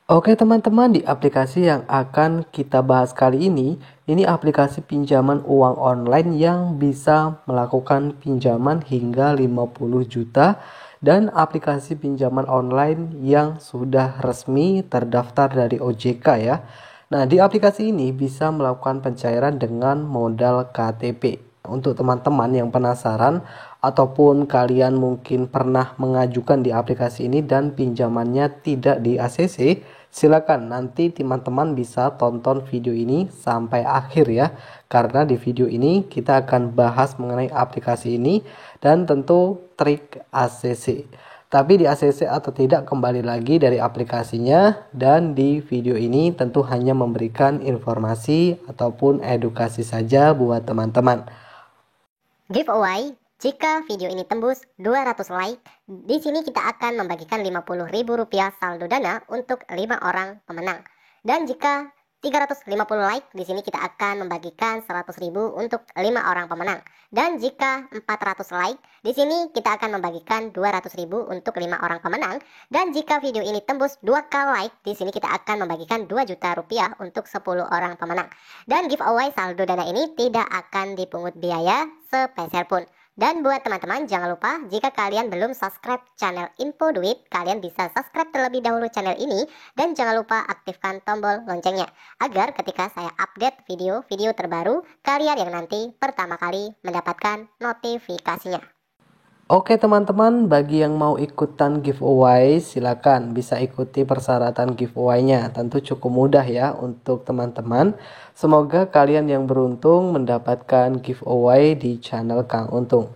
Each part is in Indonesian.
Oke teman-teman, di aplikasi yang akan kita bahas kali ini aplikasi pinjaman uang online yang bisa melakukan pinjaman hingga 50 juta dan aplikasi pinjaman online yang sudah resmi terdaftar dari OJK ya. Nah, di aplikasi ini bisa melakukan pencairan dengan modal KTP. Untuk teman-teman yang penasaran ataupun kalian mungkin pernah mengajukan di aplikasi ini dan pinjamannya tidak di ACC, silakan nanti teman-teman bisa tonton video ini sampai akhir ya. Karena di video ini kita akan bahas mengenai aplikasi ini dan tentu trik ACC. Tapi di ACC atau tidak kembali lagi dari aplikasinya, dan di video ini tentu hanya memberikan informasi ataupun edukasi saja buat teman-teman. Giveaway, jika video ini tembus 200 like, di sini kita akan membagikan Rp50.000 saldo dana untuk 5 orang pemenang. Dan jika 350 like, di sini kita akan membagikan 100.000 untuk 5 orang pemenang. Dan jika 400 like, di sini kita akan membagikan 200.000 untuk 5 orang pemenang. Dan jika video ini tembus 2k like, di sini kita akan membagikan 2 juta rupiah untuk 10 orang pemenang. Dan giveaway saldo dana ini tidak akan dipungut biaya sepeser pun. Dan buat teman-teman, jangan lupa jika kalian belum subscribe channel Info Duit, kalian bisa subscribe terlebih dahulu channel ini. Dan jangan lupa aktifkan tombol loncengnya, agar ketika saya update video-video terbaru, kalian yang nanti pertama kali mendapatkan notifikasinya. Oke teman-teman, bagi yang mau ikutan giveaway silakan bisa ikuti persyaratan giveaway-nya. Tentu cukup mudah ya untuk teman-teman. Semoga kalian yang beruntung mendapatkan giveaway di channel Kang Untung.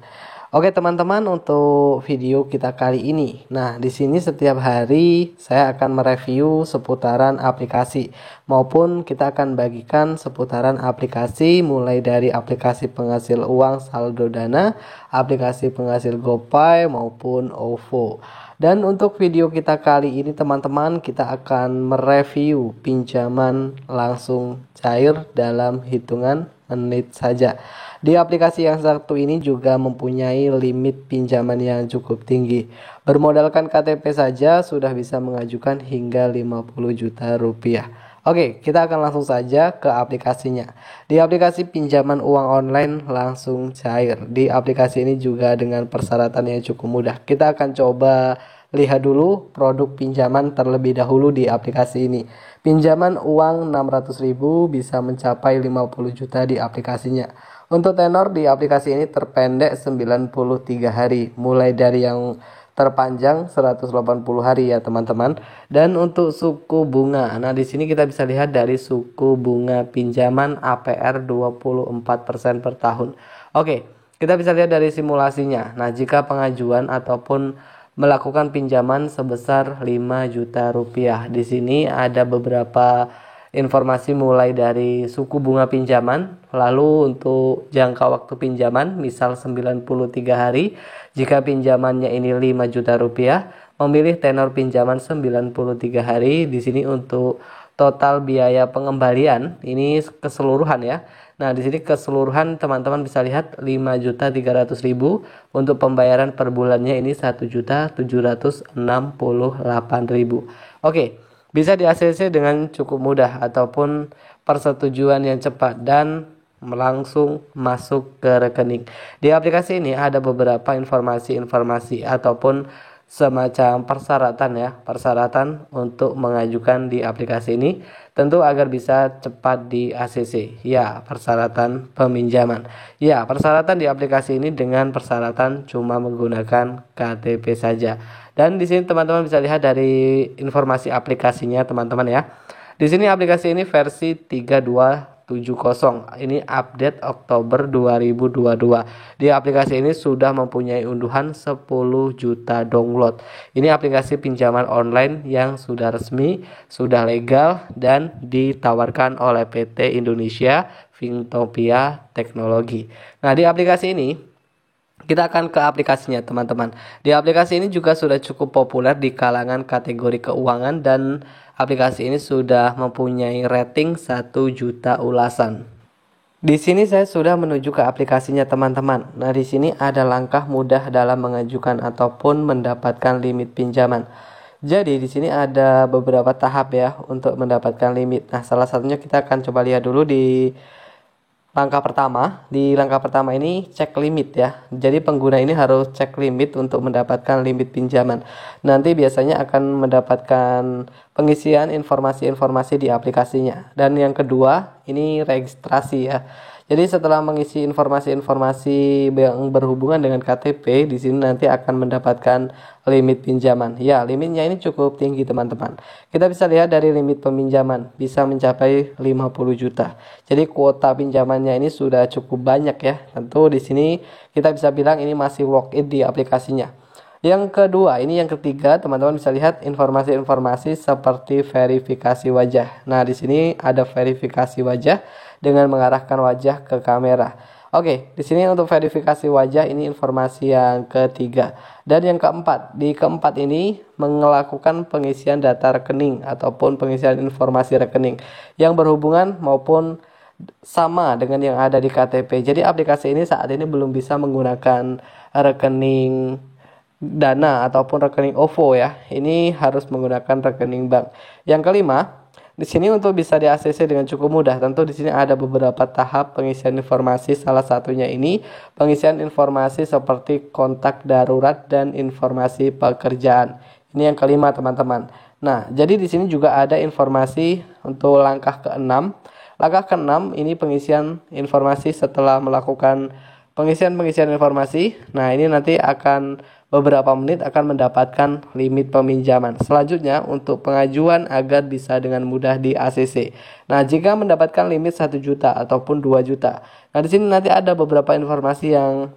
Oke teman-teman, untuk video kita kali ini. Nah, di sini setiap hari saya akan mereview seputaran aplikasi maupun kita akan bagikan seputaran aplikasi mulai dari aplikasi penghasil uang saldo dana, aplikasi penghasil GoPay maupun OVO. Dan untuk video kita kali ini teman-teman, kita akan mereview pinjaman langsung cair dalam hitungan menit saja. Di aplikasi yang satu ini juga mempunyai limit pinjaman yang cukup tinggi. Bermodalkan KTP saja sudah bisa mengajukan hingga 50 juta rupiah. Oke, kita akan langsung saja ke aplikasinya. Di aplikasi pinjaman uang online langsung cair. Di aplikasi ini juga dengan persyaratan yang cukup mudah. Kita akan coba lihat dulu produk pinjaman terlebih dahulu di aplikasi ini. Pinjaman uang 600.000 bisa mencapai 50 juta di aplikasinya. Untuk tenor di aplikasi ini terpendek 93 hari, mulai dari yang terpanjang 180 hari ya teman-teman. Dan untuk suku bunga, nah di sini kita bisa lihat dari suku bunga pinjaman APR 24% per tahun. Oke, kita bisa lihat dari simulasinya. Nah, jika pengajuan ataupun melakukan pinjaman sebesar 5 juta rupiah. Di sini ada beberapa informasi mulai dari suku bunga pinjaman, lalu untuk jangka waktu pinjaman misal 93 hari, jika pinjamannya ini 5 juta rupiah, memilih tenor pinjaman 93 hari. Di sini untuk total biaya pengembalian ini keseluruhan ya. Nah, di sini keseluruhan teman-teman bisa lihat 5.300.000, untuk pembayaran per bulannya ini 1.768.000. Oke, bisa di ACC dengan cukup mudah ataupun persetujuan yang cepat dan langsung masuk ke rekening. Di aplikasi ini ada beberapa informasi-informasi ataupun semacam persyaratan untuk mengajukan di aplikasi ini, tentu agar bisa cepat di ACC. Ya, persyaratan peminjaman. Ya, persyaratan di aplikasi ini dengan persyaratan cuma menggunakan KTP saja. Dan di sini teman-teman bisa lihat dari informasi aplikasinya teman-teman ya. Di sini aplikasi ini versi 3270. Ini update Oktober 2022. Di aplikasi ini sudah mempunyai unduhan 10 juta download. Ini aplikasi pinjaman online yang sudah resmi, sudah legal dan ditawarkan oleh PT Indonesia Fintopia Teknologi. Nah, di aplikasi ini kita akan ke aplikasinya teman-teman. Di aplikasi ini juga sudah cukup populer di kalangan kategori keuangan dan aplikasi ini sudah mempunyai rating 1 juta ulasan. Di sini saya sudah menuju ke aplikasinya teman-teman. Nah, di sini ada langkah mudah dalam mengajukan ataupun mendapatkan limit pinjaman. Jadi di sini ada beberapa tahap ya untuk mendapatkan limit. Nah, salah satunya kita akan coba lihat dulu di langkah pertama. Di langkah pertama ini cek limit ya. Jadi pengguna ini harus cek limit untuk mendapatkan limit pinjaman. Nanti biasanya akan mendapatkan pengisian informasi-informasi di aplikasinya. Dan yang kedua, ini registrasi ya. Jadi setelah mengisi informasi-informasi yang berhubungan dengan KTP, di sini nanti akan mendapatkan limit pinjaman. Ya, limitnya ini cukup tinggi teman-teman. Kita bisa lihat dari limit peminjaman bisa mencapai 50 juta. Jadi kuota pinjamannya ini sudah cukup banyak ya. Tentu di sini kita bisa bilang ini masih worth it di aplikasinya. Yang kedua, ini yang ketiga, teman-teman bisa lihat informasi-informasi seperti verifikasi wajah. Nah, di sini ada verifikasi wajah dengan mengarahkan wajah ke kamera. Oke, di sini untuk verifikasi wajah ini informasi yang ketiga. Dan yang keempat, di keempat ini melakukan pengisian data rekening ataupun pengisian informasi rekening yang berhubungan maupun sama dengan yang ada di KTP. Jadi aplikasi ini saat ini belum bisa menggunakan rekening Dana ataupun rekening OVO ya. Ini harus menggunakan rekening bank. Yang kelima, di sini untuk bisa di-ACC dengan cukup mudah. Tentu di sini ada beberapa tahap pengisian informasi. Salah satunya ini pengisian informasi seperti kontak darurat dan informasi pekerjaan. Ini yang kelima, teman-teman. Nah, jadi di sini juga ada informasi untuk langkah ke-6. Langkah ke-6 ini pengisian informasi setelah melakukan pengisian informasi. Nah, ini nanti akan beberapa menit akan mendapatkan limit peminjaman. Selanjutnya untuk pengajuan agar bisa dengan mudah di ACC. Nah, jika mendapatkan limit 1 juta ataupun 2 juta. Nah, di sini nanti ada beberapa informasi yang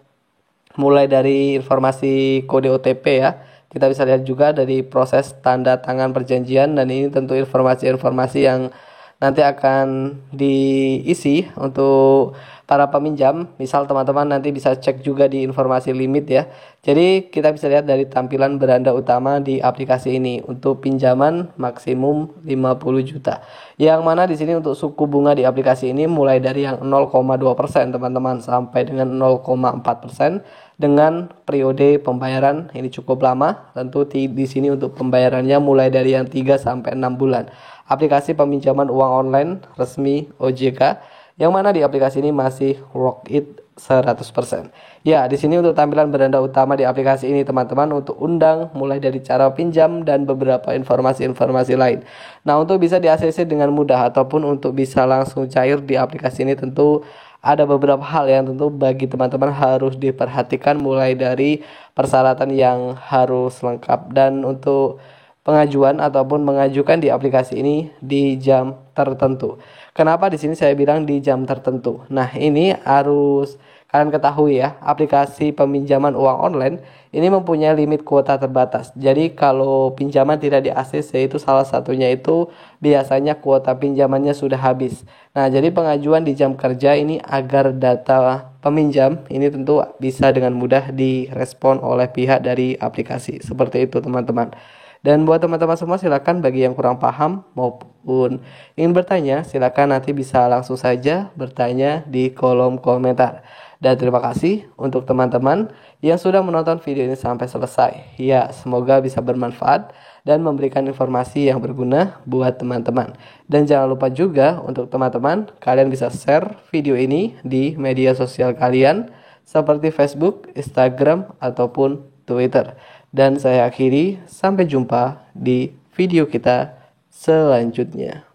mulai dari informasi kode OTP ya. Kita bisa lihat juga dari proses tanda tangan perjanjian, dan ini tentu informasi-informasi yang nanti akan diisi untuk para peminjam. Misal teman-teman nanti bisa cek juga di informasi limit ya. Jadi kita bisa lihat dari tampilan beranda utama di aplikasi ini untuk pinjaman maksimum 50 juta. Yang mana di sini untuk suku bunga di aplikasi ini mulai dari yang 0,2% teman-teman sampai dengan 0,4% dengan periode pembayaran ini cukup lama. Tentu di sini untuk pembayarannya mulai dari yang 3 sampai 6 bulan. Aplikasi peminjaman uang online resmi OJK, yang mana di aplikasi ini masih worth it 100%. Ya, di sini untuk tampilan beranda utama di aplikasi ini teman-teman, untuk undang mulai dari cara pinjam dan beberapa informasi-informasi lain. Nah, untuk bisa di-ACC dengan mudah ataupun untuk bisa langsung cair di aplikasi ini tentu ada beberapa hal yang tentu bagi teman-teman harus diperhatikan, mulai dari persyaratan yang harus lengkap dan untuk pengajuan ataupun mengajukan di aplikasi ini di jam tertentu. Kenapa di sini saya bilang di jam tertentu? Nah, ini harus kalian ketahui ya, aplikasi peminjaman uang online ini mempunyai limit kuota terbatas. Jadi kalau pinjaman tidak di ACC itu salah satunya itu biasanya kuota pinjamannya sudah habis. Nah, jadi pengajuan di jam kerja ini agar data peminjam ini tentu bisa dengan mudah direspon oleh pihak dari aplikasi. Seperti itu teman-teman. Dan buat teman-teman semua, silakan bagi yang kurang paham maupun ingin bertanya, silakan nanti bisa langsung saja bertanya di kolom komentar. Dan terima kasih untuk teman-teman yang sudah menonton video ini sampai selesai. Ya, semoga bisa bermanfaat dan memberikan informasi yang berguna buat teman-teman. Dan jangan lupa juga untuk teman-teman, kalian bisa share video ini di media sosial kalian seperti Facebook, Instagram, ataupun Twitter. Dan saya akhiri, sampai jumpa di video kita selanjutnya.